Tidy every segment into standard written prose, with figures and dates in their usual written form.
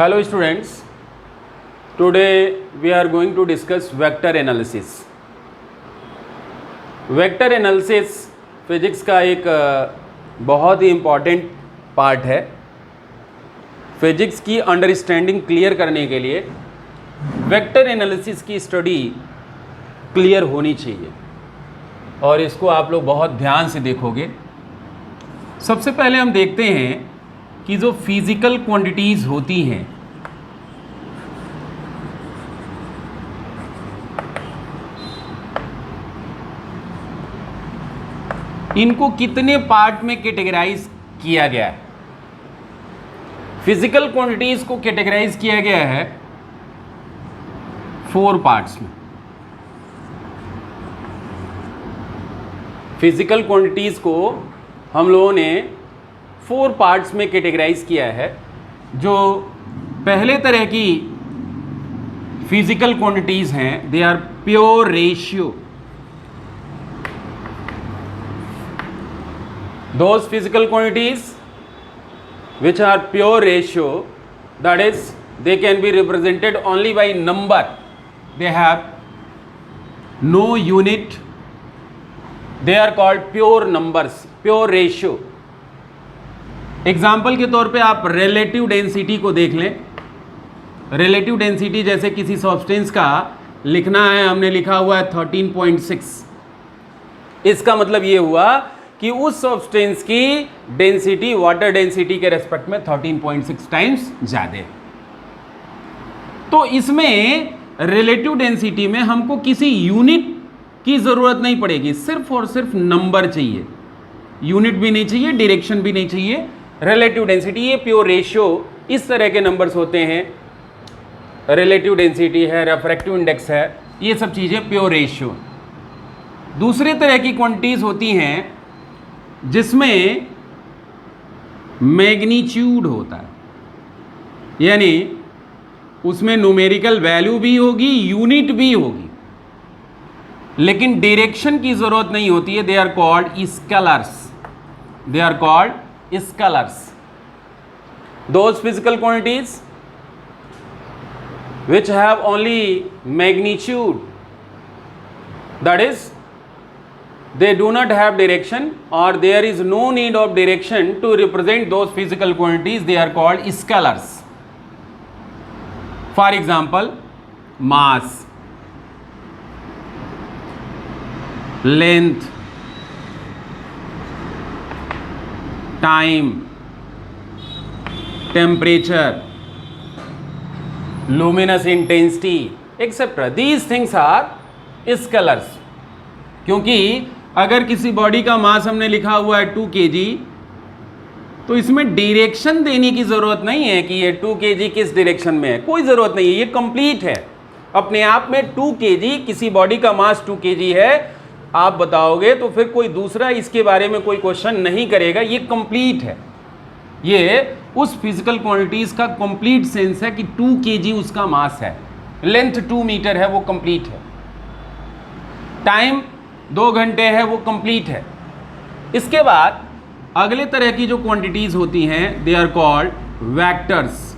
Hello students, today we are going to discuss vector analysis. Vector analysis physics का एक बहुत ही important part है. Physics की understanding clear करने के लिए वेक्टर एनालिसिस की स्टडी क्लियर होनी चाहिए और इसको आप लोग बहुत ध्यान से देखोगे. सबसे पहले हम देखते हैं कि जो फिजिकल क्वांटिटीज़ होती हैं इनको कितने पार्ट में कैटेगराइज किया गया है. फिजिकल क्वांटिटीज़ को कैटेगराइज किया गया है 4 पार्ट्स में. फिजिकल क्वांटिटीज़ को हम लोगों ने 4 पार्ट्स में कैटेगराइज किया है. जो पहले तरह की फिजिकल क्वांटिटीज़ हैं they are pure ratio. Those physical quantities which are pure ratio, that is they can be represented only by number, they have no unit, they are called pure numbers, pure ratio. Example के तौर पे आप relative density को देख लें. Relative density जैसे किसी substance का लिखना है, हमने लिखा हुआ है 13.6. इसका मतलब ये हुआ कि उस सब्सटेंस की डेंसिटी वाटर डेंसिटी के रेस्पेक्ट में 13.6 टाइम्स ज़्यादा है. तो इसमें रिलेटिव डेंसिटी में हमको किसी यूनिट की ज़रूरत नहीं पड़ेगी, सिर्फ और सिर्फ नंबर चाहिए. यूनिट भी नहीं चाहिए, डायरेक्शन भी नहीं चाहिए. रिलेटिव डेंसिटी ये प्योर रेशियो इस तरह के नंबर्स होते हैं. रिलेटिव डेंसिटी है, रेफ्रैक्टिव इंडेक्स है, ये सब चीज़ें प्योर रेशियो. दूसरे तरह की क्वांटिटीज़ होती हैं जिसमें मैग्नीट्यूड होता है, यानी उसमें न्यूमेरिकल वैल्यू भी होगी, यूनिट भी होगी, लेकिन डायरेक्शन की ज़रूरत नहीं होती है. They are called scalars. They are called scalars. Those physical quantities which have only magnitude, that is they do not have direction or there is no need of direction to represent those physical quantities, they are called scalars. For example, mass, length, time, temperature, luminous intensity, etc. These things are scalars. क्योंकि अगर किसी body का मास हमने लिखा हुआ है 2 kg, तो इसमें डायरेक्शन देने की ज़रूरत नहीं है कि ये 2 kg किस डायरेक्शन में है. कोई ज़रूरत नहीं है, ये कंप्लीट है अपने आप में. 2 kg किसी बॉडी का मास 2 kg है, आप बताओगे तो फिर कोई दूसरा इसके बारे में कोई क्वेश्चन नहीं करेगा. ये कंप्लीट है. ये उस फिजिकल क्वांटिटीज़ का कंप्लीट सेंस है कि 2 kg उसका मास है. लेंथ 2 मीटर है, वो कंप्लीट है. टाइम 2 घंटे है, वो कंप्लीट है. इसके बाद अगले तरह की जो क्वांटिटीज होती हैं दे आर कॉल्ड वेक्टर्स.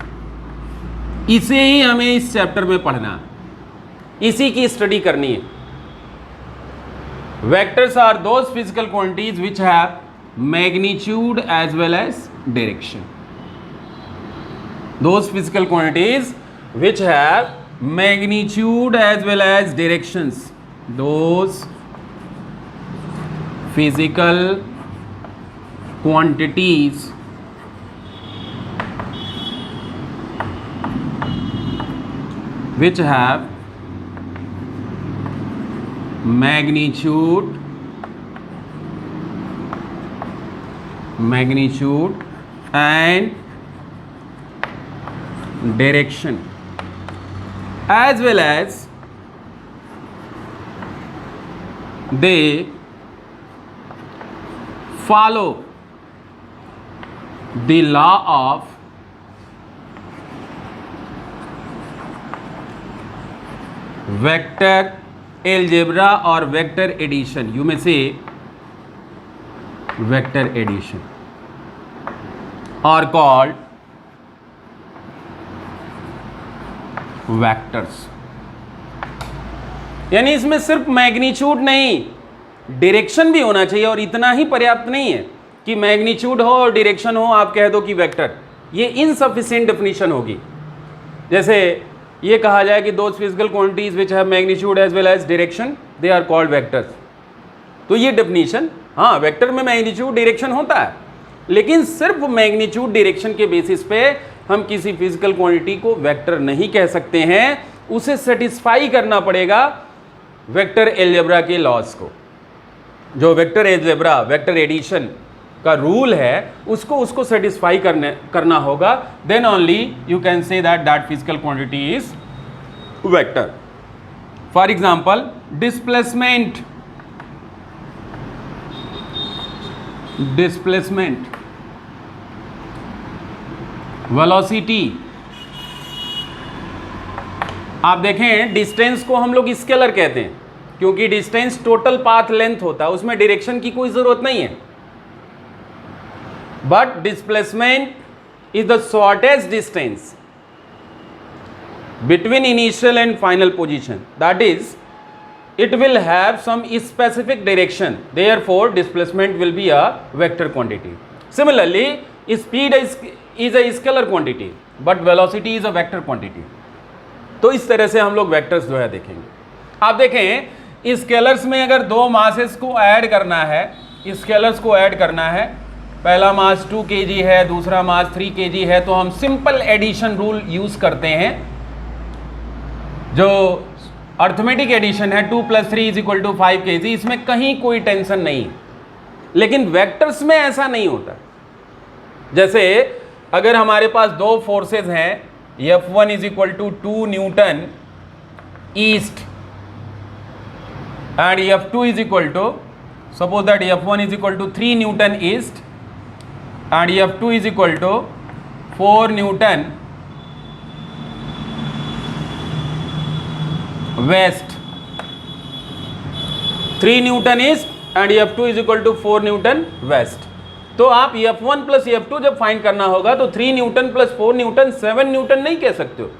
इसे ही हमें इस चैप्टर में पढ़ना, इसी की स्टडी करनी है. Vectors are those physical quantities which have magnitude as well as direction. Those physical quantities which have magnitude as well as directions. Those physical quantities which have magnitude and direction as well as they follow the law of vector algebra or vector addition. You may say vector addition, are called vectors. यानी इसमें सिर्फ magnitude नहीं, direction भी होना चाहिए, और इतना ही पर्याप्त नहीं है कि मैग्नीट्यूड हो और डायरेक्शन हो आप कह दो कि वेक्टर, ये इनसफिशिएंट डेफिनेशन होगी। जैसे ये कहा जाए कि those physical quantities which have magnitude as well as direction they are called vectors, तो ये डेफिनेशन, हाँ वेक्टर में मैग्नीट्यूड डायरेक्शन होता है, लेकिन सिर्फ मैग्नीट्यूड डायरेक्शन के बेसिस पे हम किसी फिजिकल क्वांटिटी को वेक्टर नहीं कह सकते हैं, उसे सेटिस्फाई करना पड़ेगा वेक्टर अलजेब्रा के लॉज को। जो वेक्टर अलजेब्रा, वेक्टर एडिशन का रूल है उसको सेटिस्फाई करना होगा, then only you can say that physical quantity is vector. For example displacement, velocity. आप देखें डिस्टेंस को हम लोग स्केलर कहते हैं क्योंकि डिस्टेंस टोटल पाथ लेंथ होता है, उसमें डायरेक्शन की कोई जरूरत नहीं है। But displacement is the shortest distance between initial and final position, that is it will have some specific direction, therefore displacement will be a vector quantity. Similarly speed is a scalar quantity but velocity is a vector quantity. तो इस तरह से हम लोग vectors जो है देखेंगे। आप देखें स्केलर्स में अगर दो मासेस को ऐड करना है, स्केलर्स को ऐड करना है, पहला मास 2 kg है, दूसरा मास 3 kg है, तो हम सिंपल एडिशन रूल यूज करते हैं, जो अर्थमेटिक एडिशन है 2 + 3 = 5 kg, इसमें कहीं कोई टेंशन नहीं। लेकिन वेक्टर्स में ऐसा नहीं होता। जैसे अगर हमारे पास दो फोर्सेस हैं, F1 = 2 newton east and F2 suppose that F1 = 3 newton east and F2 = 4 newton west, 3 newton east and F2 = 4 newton west. तो आप F1 + F2 जब फाइंड करना होगा तो 3 न्यूटन + 4 न्यूटन 7 न्यूटन नहीं कह सकते हो,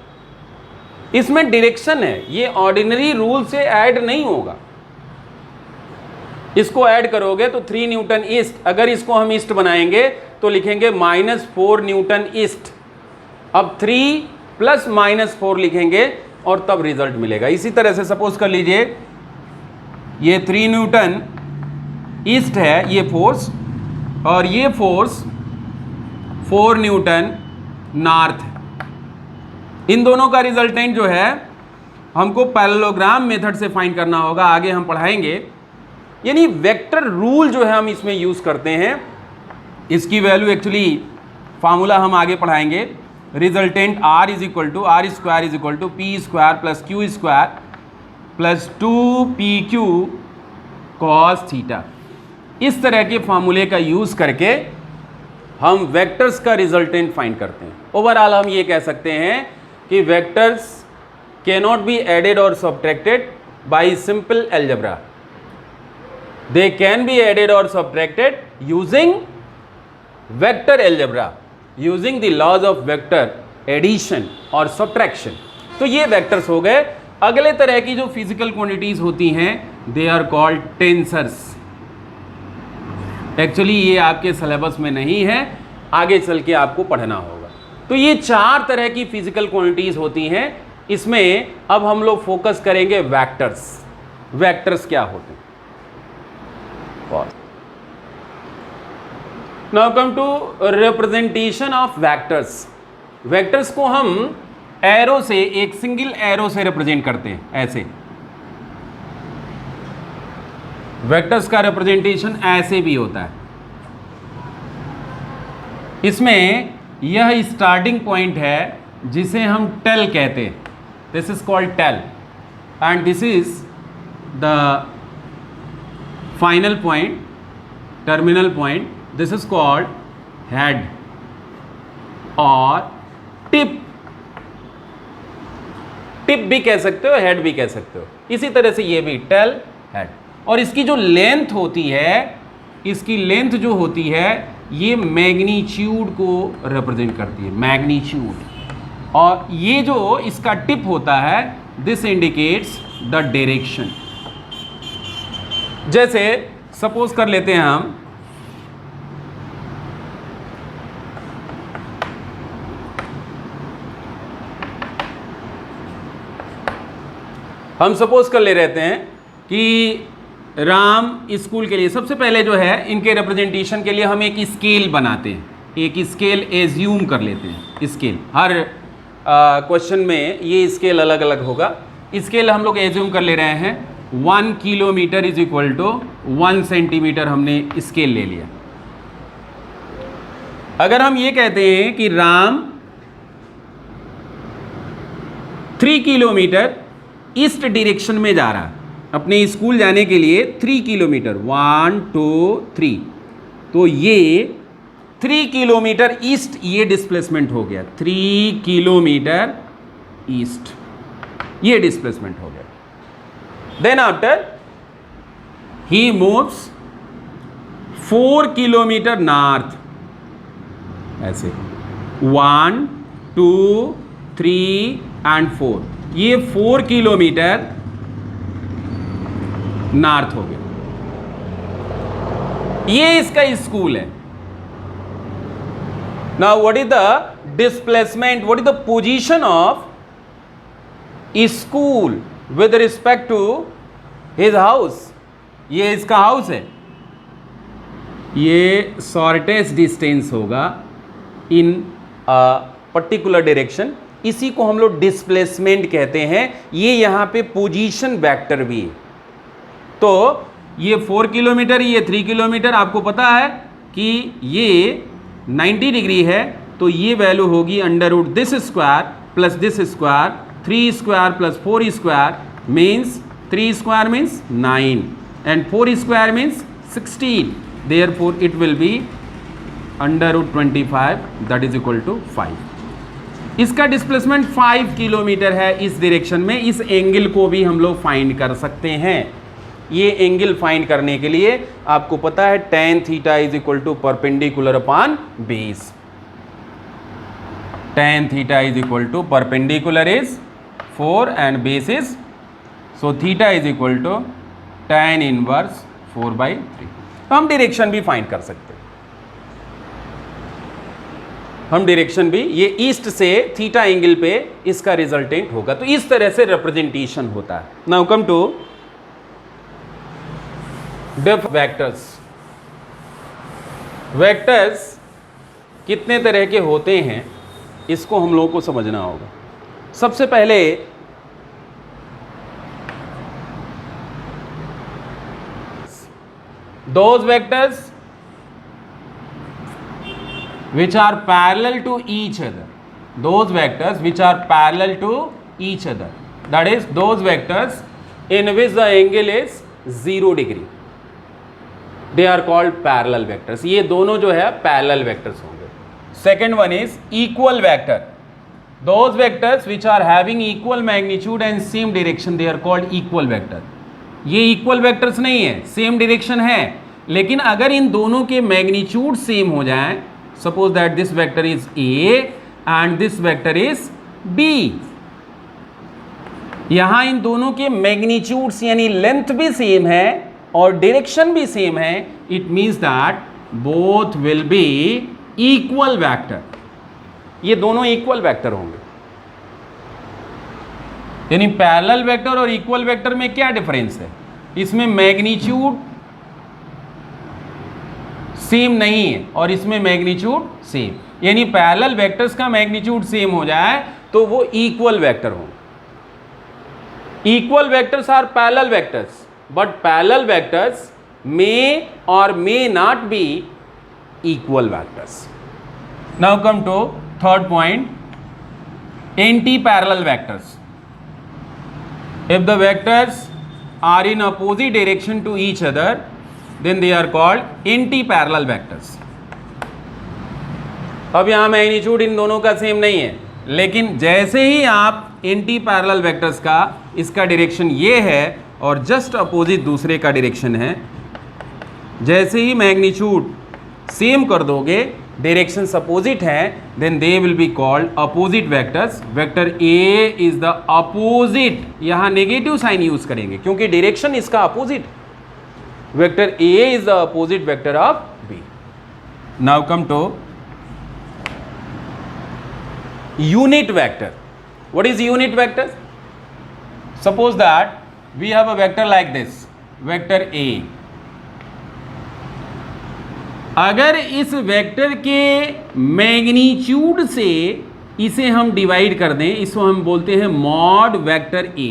इसमें डायरेक्शन है, ये ऑर्डिनरी रूल से ऐड नहीं होगा। इसको ऐड करोगे तो 3 न्यूटन ईस्ट, अगर इसको हम ईस्ट बनाएंगे तो लिखेंगे -4 न्यूटन ईस्ट। अब 3 + -4 लिखेंगे और तब रिजल्ट मिलेगा। इसी तरह से सपोज कर लीजिए ये 3 न्यूटन ईस्ट है ये फोर्स, और ये फोर्स 4 न्यूटन नॉर्थ है। इन दोनों का रिजल्टेंट जो है हमको पैरेललोग्राम मेथड से फाइंड करना होगा, आगे हम पढ़ाएंगे। यानी वेक्टर रूल जो है हम इसमें यूज करते हैं, इसकी वैल्यू एक्चुअली फार्मूला हम आगे पढ़ाएंगे। Resultant R = R² = P² + Q² + 2PQ cos θ। इस तरह के फार्मूले का यूज करके हम वेक्टर्स का रिजल्टेंट फाइंड करते हैं। ओवरऑल हम ये कह सकते हैं कि vectors can not be added और subtracted by simple algebra, they can be added और subtracted using vector algebra, using the laws of vector addition और सब्ट्रैक्शन। तो ये वेक्टर्स हो गए। अगले तरह की जो फिजिकल क्वांटिटीज होती हैं they are called tensors. Actually ये आपके सिलेबस में नहीं है, आगे चल के आपको पढ़ना होगा। तो ये 4 तरह की फिजिकल क्वांटिटीज होती हैं। इसमें अब हम लोग फोकस करेंगे वेक्टर्स। वेक्टर्स क्या होते हैं? Now come to representation of vectors. Vectors को हम एरो से, एक सिंगल एरो से रिप्रेजेंट करते हैं। ऐसे वेक्टर्स का रिप्रेजेंटेशन ऐसे भी होता है। इसमें यह स्टार्टिंग पॉइंट है जिसे हम टेल कहते हैं, this is called tail, and this is the final point, terminal point, this is called head और टिप। टिप भी कह सकते हो, हेड भी कह सकते हो। इसी तरह से ये भी टेल, हेड। और इसकी जो लेंथ होती है, इसकी लेंथ जो होती है ये मैग्नीट्यूड को रिप्रेजेंट करती है। मैग्नीट्यूड और ये जो इसका टिप होता है, दिस इंडिकेट्स द डायरेक्शन। जैसे सपोज कर लेते हैं हम सपोज कर ले रहते हैं कि राम स्कूल के लिए सबसे पहले जो है इनके रिप्रेजेंटेशन के लिए हम एक स्केल बनाते हैं, एक स्केल एज्यूम कर लेते हैं। स्केल हर क्वेश्चन में ये स्केल अलग अलग होगा। स्केल हम लोग एज्यूम कर ले रहे हैं 1 kilometre is equal to 1 centimetre हमने स्केल ले लिया। अगर हम ये कहते हैं कि राम 3 किलोमीटर ईस्ट डायरेक्शन में जा रहा है अपने स्कूल जाने के लिए, 3 किलोमीटर 1 2 3, तो ये 3 किलोमीटर ईस्ट ये डिस्प्लेसमेंट हो गया, 3 किलोमीटर ईस्ट ये डिस्प्लेसमेंट हो गया। Then after he moves 4 kilometre north, ऐसे 1 2 3 एंड 4, ये 4 किलोमीटर नॉर्थ हो गया। ये इसका स्कूल है। Now what is the displacement, what is the position of school with respect to his house? ये इसका हाउस है, ये शॉर्टेस्ट डिस्टेंस होगा इन पर्टिकुलर डायरेक्शन, इसी को हम लोग डिस्प्लेसमेंट कहते हैं। ये यहां पे पोजीशन वेक्टर भी है। तो ये 4 किलोमीटर, ये 3 किलोमीटर, आपको पता है कि ये 90 डिग्री है, तो ये वैल्यू होगी under root this square plus this square, 3 square plus 4 square means 3 square means 9 and 4 square means 16, therefore it will be under root 25 that is equal to 5। इसका डिस्प्लेसमेंट 5 किलोमीटर है इस डायरेक्शन में। इस angle को भी हम लोग फाइंड कर सकते हैं। ये एंगल फाइंड करने के लिए आपको पता है tan theta is equal to perpendicular upon base. tan theta is equal to perpendicular is 4 and base is, so theta is equal to tan inverse 4/3। तो हम डायरेक्शन भी फाइंड कर सकते हैं। हम डायरेक्शन भी, ये ईस्ट से थीटा एंगल पे इसका रिजल्टेंट होगा। तो इस तरह से रिप्रेजेंटेशन होता है। Now come to depth vectors. Vectors कितने तरह के होते हैं इसको हम लोगों को समझना होगा। सबसे पहले those vectors which are parallel to each other, those vectors which are parallel to each other, that is those vectors in which the angle is 0 degree, they are called parallel vectors। ये दोनों जो है parallel vectors होंगे। Second one is equal vector, those vectors which are having equal magnitude and same direction, they are called equal vector। ये equal vectors नहीं है, same direction है, लेकिन अगर इन दोनों के मैग्नीट्यूड सेम हो जाए, suppose that this vector is A and this vector is B, यहां इन दोनों के मैग्नीट्यूड्स यानी लेंथ भी सेम है और डायरेक्शन भी सेम है, it means that both will be equal vector. ये दोनों इक्वल वेक्टर होंगे। यानी पैरेलल वेक्टर और इक्वल वेक्टर में क्या डिफरेंस है? इसमें मैग्नीट्यूड सेम नहीं है और इसमें मैग्नीट्यूड सेम। यानी पैरेलल वेक्टर्स का मैग्नीट्यूड सेम हो जाए तो वो इक्वल वेक्टर हो। Equal vectors are parallel vectors, but parallel vectors may और may not be equal vectors. Now come to third point, anti parallel vectors. If the vectors are in opposite direction to each other, then they are called anti-parallel vectors। अब यहाँ magnitude इन दोनों का same नहीं है, लेकिन जैसे ही आप anti parallel vectors का इसका डायरेक्शन ये है और जस्ट अपोजिट दूसरे का डायरेक्शन है, जैसे ही मैग्नीट्यूड सेम कर दोगे डायरेक्शंस अपोजिट हैं, then they will be called opposite vectors. Vector A is the opposite, यहां नेगेटिव साइन यूज करेंगे क्योंकि डायरेक्शन इसका opposite. Vector A is the opposite vector of B. Now come to unit vector. What is unit vector? Suppose that we have a vector like this, vector A. अगर इस vector के magnitude से इसे हम divide कर दें, इसको हम बोलते हैं मॉड वेक्टर A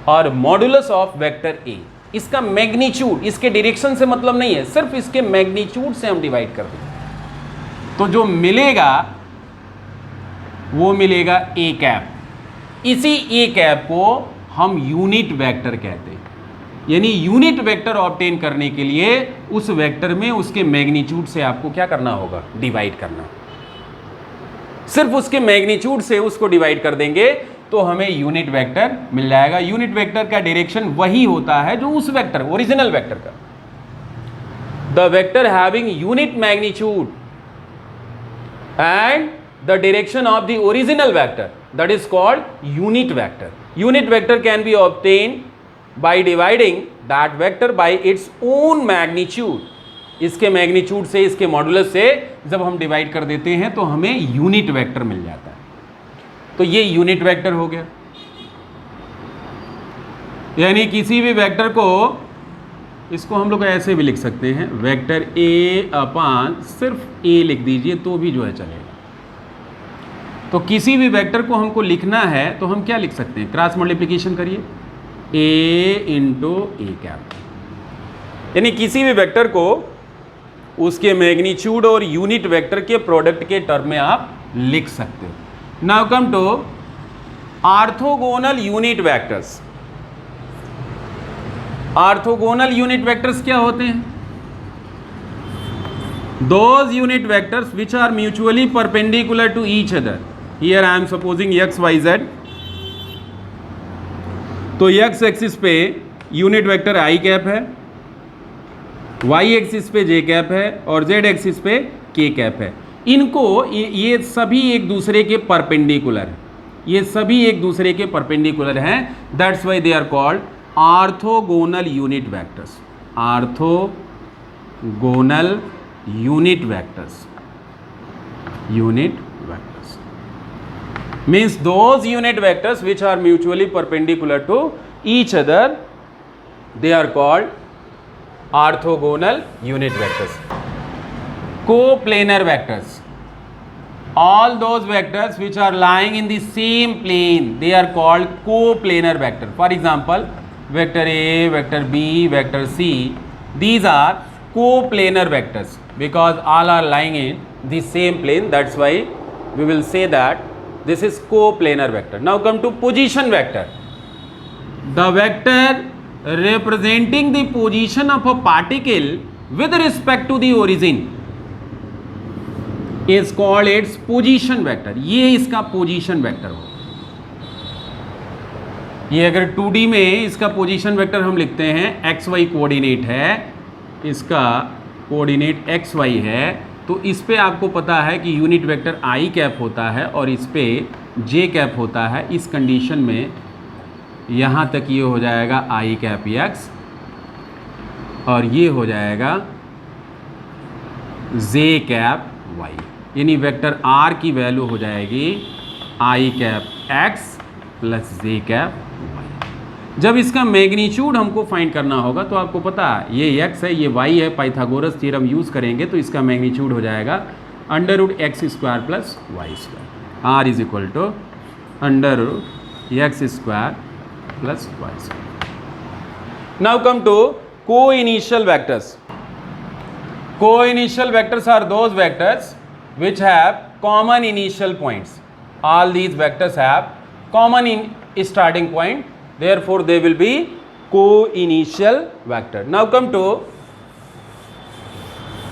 और मॉडुलस ऑफ वेक्टर A. इसका मैग्नीट्यूड, इसके डायरेक्शन से मतलब नहीं है, सिर्फ इसके मैग्नीट्यूड से हम डिवाइड कर दें तो जो मिलेगा वो मिलेगा ए कैप. इसी ए कैप को हम यूनिट वेक्टर कहते हैं. यानी यूनिट वेक्टर ऑब्टेन करने के लिए उस वेक्टर में उसके मैग्नीट्यूड से आपको क्या करना होगा, डिवाइड करना. सिर्फ उसके मैग्नीट्यूड से उसको डिवाइड कर देंगे तो हमें यूनिट वेक्टर मिल जाएगा. यूनिट वेक्टर का डायरेक्शन वही होता है जो उस वेक्टर, ओरिजिनल वेक्टर का. The vector having unit magnitude and the direction of the original vector, that is called unit vector. Unit vector can be obtained by dividing that vector by its own magnitude. इसके magnitude से, इसके modulus से जब हम divide कर देते हैं तो हमें यूनिट वेक्टर मिल जाता है. तो ये यूनिट वेक्टर हो गया. यानी किसी भी वेक्टर को, इसको हम लोग ऐसे भी लिख सकते हैं, वेक्टर ए अपान सिर्फ ए लिख दीजिए तो भी जो है चलेगा. तो किसी भी वेक्टर को हमको लिखना है तो हम क्या लिख सकते हैं, क्रॉस मल्टीप्लिकेशन करिए, ए इंटू ए कैप. यानी किसी भी वेक्टर को उसके मैग्नीट्यूड और यूनिट वेक्टर के प्रोडक्ट के टर्म में आप लिख सकते हो. Now come to orthogonal unit vectors. Orthogonal unit vectors क्या होते हैं? Those unit vectors which are mutually perpendicular to each other. Here I am supposing x, y, z. तो x एक्सिस पे यूनिट वेक्टर i कैप है, y axis पे j cap है और z axis पे k कैप है. इनको ये सभी एक दूसरे के परपेंडिकुलर हैं. ये सभी एक दूसरे के परपेंडिकुलर हैं. That's why they are called orthogonal unit vectors. Orthogonal unit vectors. Unit vectors means those unit vectors which are mutually perpendicular to each other, they are called orthogonal unit vectors. Coplanar vectors, all those vectors which are lying in the same plane, they are called coplanar vector. For example, vector A, vector B, vector C, these are coplanar vectors because all are lying in the same plane. That's why we will say that this is coplanar vector. Now come to position vector. The vector representing the position of a particle with respect to the origin is called its position vector. ये इसका position vector हो. ये अगर 2D में इसका position vector हम लिखते हैं, xy कोऑर्डिनेट है, इसका कोऑर्डिनेट एक्स वाई है, तो इस पे आपको पता है कि यूनिट वेक्टर आई कैप होता है और इस पे जे कैप होता है. इस कंडीशन में यहाँ तक ये हो जाएगा आई कैप एक्स और ये हो जाएगा जे कैप वाई. यानी वेक्टर आर की वैल्यू हो जाएगी आई कैप एक्स प्लस जे कैप वाई. जब इसका मैग्नीट्यूड हमको फाइंड करना होगा तो आपको पता है ये x है, ये y है, पाइथागोरस थ्योरम यूज़ करेंगे तो इसका मैग्नीट्यूड हो जाएगा √x² plus y². r is equal to √x² plus y². Now come to co-initial vectors. Co-initial vectors are those vectors which have common initial points. All these vectors have common in starting point, therefore they will be co-initial vector. Now come to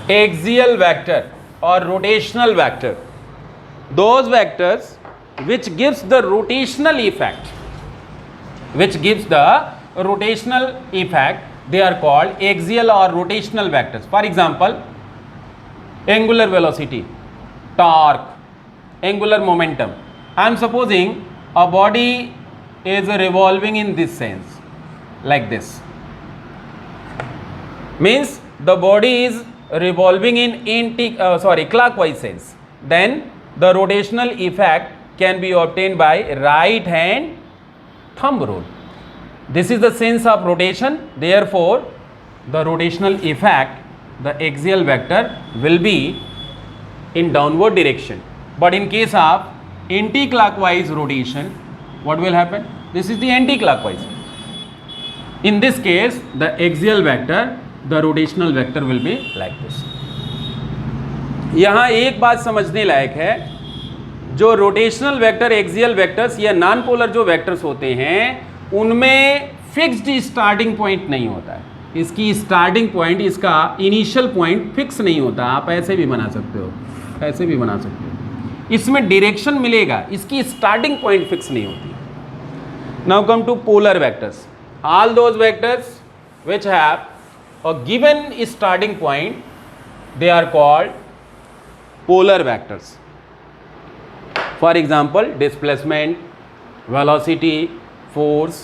axial vector or rotational vector. Those vectors which gives the rotational effect, they are called axial or rotational vectors. For example, angular velocity, torque, angular momentum. I am supposing a body is revolving in this sense, like this. Means the body is revolving in clockwise sense. Then the rotational effect can be obtained by right hand thumb rule. This is the sense of rotation. Therefore, the rotational effect, the axial vector will be in downward direction. But in case of anti-clockwise rotation, what will happen? This is the anti-clockwise. In this case, the axial vector, the rotational vector will be like this. यहाँ एक बात समझने लायक है, जो rotational vector, axial vectors या non polar जो vectors होते हैं उनमें फिक्स्ड स्टार्टिंग पॉइंट नहीं होता है. इसकी स्टार्टिंग पॉइंट, इसका इनिशियल पॉइंट फिक्स नहीं होता. आप ऐसे भी बना सकते हो, ऐसे भी बना सकते हो. इसमें डायरेक्शन मिलेगा, इसकी स्टार्टिंग पॉइंट फिक्स नहीं होती. Now come to polar vectors. All those vectors which have a given starting point, they are called polar vectors. For example, displacement, velocity, force.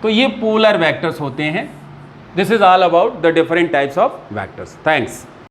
तो ये polar vectors होते हैं. This is all about the different types of vectors. Thanks.